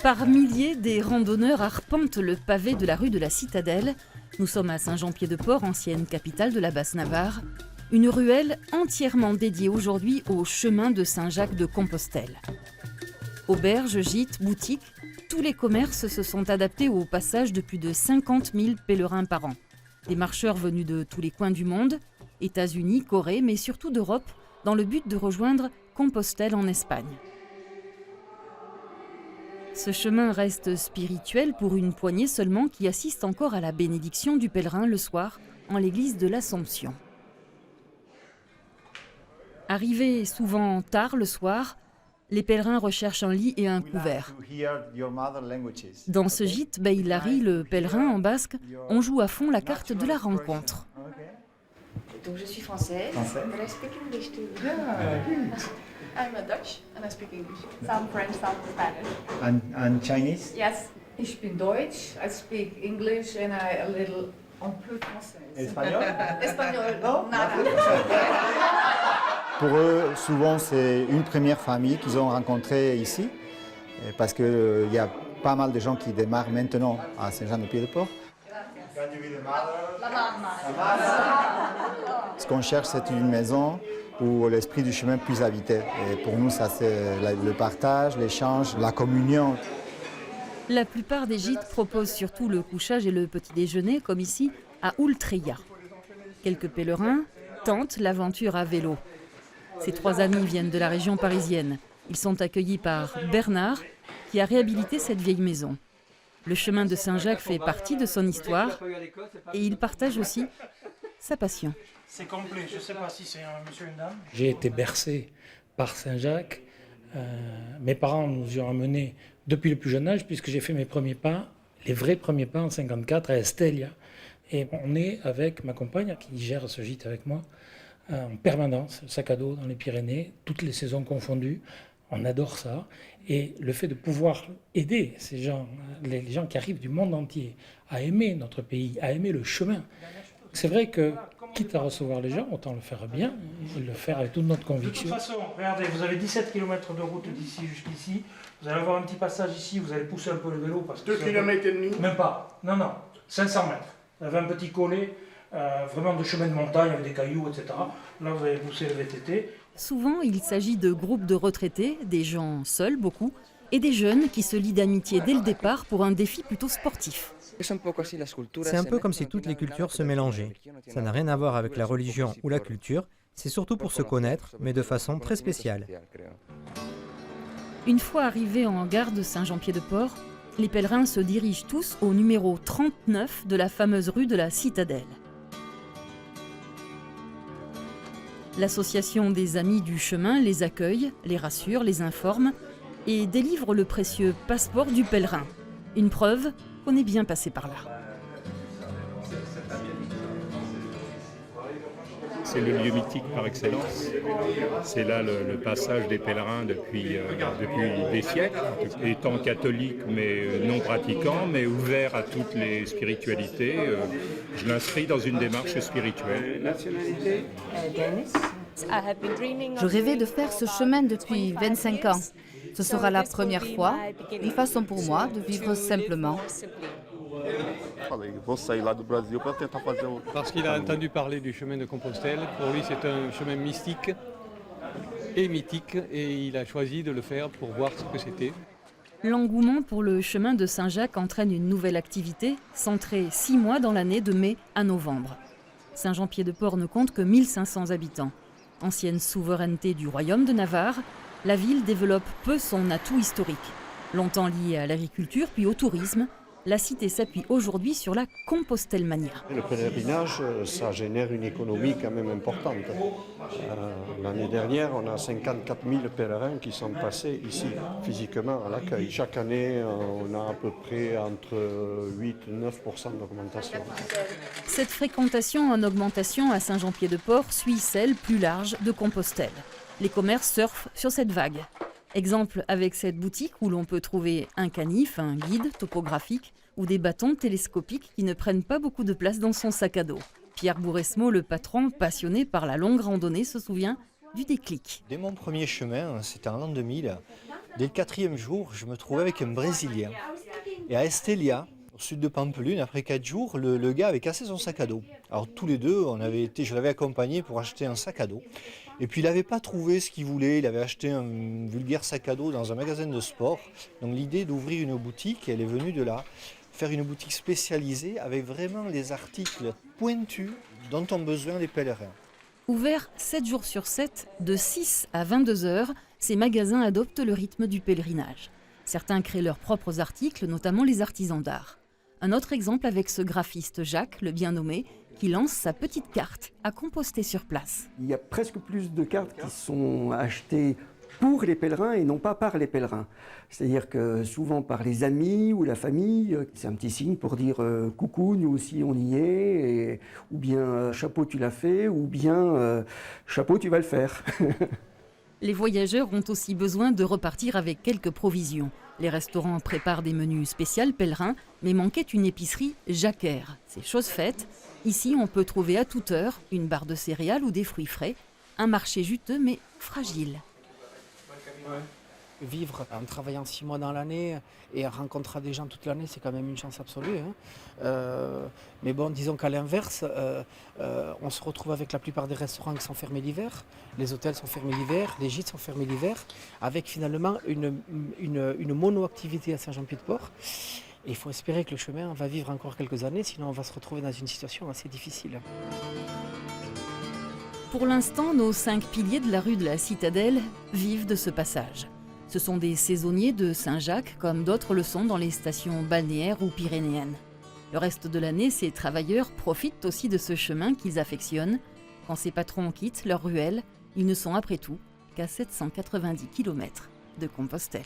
Par milliers, des randonneurs arpentent le pavé de la rue de la Citadelle. Nous sommes à Saint-Jean-Pied-de-Port, ancienne capitale de la Basse-Navarre. Une ruelle entièrement dédiée aujourd'hui au chemin de Saint-Jacques de Compostelle. Auberges, gîtes, boutiques, tous les commerces se sont adaptés au passage de plus de 50 000 pèlerins par an. Des marcheurs venus de tous les coins du monde, États-Unis, Corée, mais surtout d'Europe, dans le but de rejoindre Compostelle en Espagne. Ce chemin reste spirituel pour une poignée seulement qui assiste encore à la bénédiction du pèlerin le soir en l'église de l'Assomption. Arrivés souvent tard le soir, les pèlerins recherchent un lit et un couvert. Dans ce gîte, Bailari, le pèlerin en basque, on joue à fond la carte de la rencontre. Donc je suis française. But I speak English too. Yeah, good. I'm a Dutch and I speak English. Some French, some Spanish. And Chinese? Yes. Ich bin Deutsch. I speak English and a little un peu français. Espagnol? Espagnol. Non? Nada. Pour eux, souvent, c'est une première famille qu'ils ont rencontrée ici, parce qu'il y a pas mal de gens qui démarrent maintenant à Saint-Jean-de-Pied-de-Port. Ce qu'on cherche, c'est une maison où l'esprit du chemin puisse habiter. Et pour nous, ça, c'est le partage, l'échange, la communion. La plupart des gîtes proposent surtout le couchage et le petit déjeuner, comme ici à Ultreya. Quelques pèlerins tentent l'aventure à vélo. Ces trois amis viennent de la région parisienne. Ils sont accueillis par Bernard, qui a réhabilité cette vieille maison. Le chemin de Saint-Jacques fait partie de son histoire et il partage aussi sa passion. C'est complet, je ne sais pas si c'est un monsieur ou une dame. J'ai été bercé par Saint-Jacques. Mes parents nous y ont amenés depuis le plus jeune âge, puisque j'ai fait mes premiers pas, les vrais premiers pas en 1954 à Estelia. Et on est avec ma compagne qui gère ce gîte avec moi en permanence, sac à dos dans les Pyrénées, toutes les saisons confondues. On adore ça. Et le fait de pouvoir aider ces gens, les gens qui arrivent du monde entier, à aimer notre pays, à aimer le chemin. C'est vrai que, quitte à recevoir les gens, autant le faire bien et le faire avec toute notre conviction. De toute façon, regardez, vous avez 17 km de route d'ici jusqu'ici. Vous allez avoir un petit passage ici, vous allez pousser un peu le vélo. Parce que 2 km et demi? Même pas. Non, 500 mètres. Vous avez un petit collet, vraiment de chemin de montagne avec des cailloux, etc. Là, vous allez pousser le VTT. Souvent, il s'agit de groupes de retraités, des gens seuls, beaucoup, et des jeunes qui se lient d'amitié dès le départ pour un défi plutôt sportif. C'est un peu comme si toutes les cultures se mélangeaient. Ça n'a rien à voir avec la religion ou la culture, c'est surtout pour se connaître, mais de façon très spéciale. Une fois arrivés en gare de Saint-Jean-Pied-de-Port, les pèlerins se dirigent tous au numéro 39 de la fameuse rue de la Citadelle. L'association des Amis du Chemin les accueille, les rassure, les informe et délivre le précieux passeport du pèlerin. Une preuve qu'on est bien passé par là. C'est le lieu mythique par excellence. C'est là le passage des pèlerins depuis des siècles, étant catholique mais non pratiquant, mais ouvert à toutes les spiritualités. Je m'inscris dans une démarche spirituelle. Je rêvais de faire ce chemin depuis 25 ans. Ce sera la première fois, une façon pour moi de vivre simplement. Parce qu'il a entendu parler du chemin de Compostelle. Pour lui, c'est un chemin mystique et mythique et il a choisi de le faire pour voir ce que c'était. L'engouement pour le chemin de Saint-Jacques entraîne une nouvelle activité, centrée 6 mois dans l'année de mai à novembre. Saint-Jean-Pied-de-Port ne compte que 1500 habitants. Ancienne souveraineté du royaume de Navarre, la ville développe peu son atout historique. Longtemps liée à l'agriculture puis au tourisme, la cité s'appuie aujourd'hui sur la Compostelmania. Le pèlerinage, ça génère une économie quand même importante. L'année dernière, on a 54 000 pèlerins qui sont passés ici, physiquement, à l'accueil. Chaque année, on a à peu près entre 8 et 9% d'augmentation. Cette fréquentation en augmentation à Saint-Jean-Pied-de-Port suit celle plus large de Compostelle. Les commerces surfent sur cette vague. Exemple avec cette boutique où l'on peut trouver un canif, un guide topographique ou des bâtons télescopiques qui ne prennent pas beaucoup de place dans son sac à dos. Pierre Bouresmo, le patron, passionné par la longue randonnée, se souvient du déclic. Dès mon premier chemin, c'était en l'an 2000, Dès le 4e jour, je me trouvais avec un Brésilien. Et à Estella, au sud de Pampelune, après 4 jours, le gars avait cassé son sac à dos. Alors tous les deux, je l'avais accompagné pour acheter un sac à dos. Et puis il n'avait pas trouvé ce qu'il voulait, il avait acheté un vulgaire sac à dos dans un magasin de sport. Donc l'idée d'ouvrir une boutique, elle est venue de là. Faire une boutique spécialisée avec vraiment les articles pointus dont ont besoin les pèlerins. Ouvert 7 jours sur 7, de 6 à 22 heures, ces magasins adoptent le rythme du pèlerinage. Certains créent leurs propres articles, notamment les artisans d'art. Un autre exemple avec ce graphiste Jacques, le bien nommé, qui lance sa petite carte à composter sur place. Il y a presque plus de cartes qui sont achetées pour les pèlerins et non pas par les pèlerins. C'est-à-dire que souvent par les amis ou la famille, c'est un petit signe pour dire coucou, nous aussi on y est, ou bien chapeau tu l'as fait, ou bien chapeau tu vas le faire. Les voyageurs ont aussi besoin de repartir avec quelques provisions. Les restaurants préparent des menus spéciaux pèlerins, mais manquait une épicerie jacquère. C'est chose faite. Ici, on peut trouver à toute heure une barre de céréales ou des fruits frais. Un marché juteux mais fragile. Vivre en travaillant 6 mois dans l'année et rencontrer des gens toute l'année, c'est quand même une chance absolue. Mais bon, disons qu'à l'inverse, on se retrouve avec la plupart des restaurants qui sont fermés l'hiver, les hôtels sont fermés l'hiver, les gîtes sont fermés l'hiver, avec finalement une mono-activité à Saint-Jean-Pied-de-Port. Et il faut espérer que le chemin va vivre encore quelques années, sinon on va se retrouver dans une situation assez difficile. Pour l'instant, nos 5 piliers de la rue de la Citadelle vivent de ce passage. Ce sont des saisonniers de Saint-Jacques, comme d'autres le sont dans les stations balnéaires ou pyrénéennes. Le reste de l'année, ces travailleurs profitent aussi de ce chemin qu'ils affectionnent. Quand ces patrons quittent leur ruelle, ils ne sont après tout qu'à 790 km de Compostelle.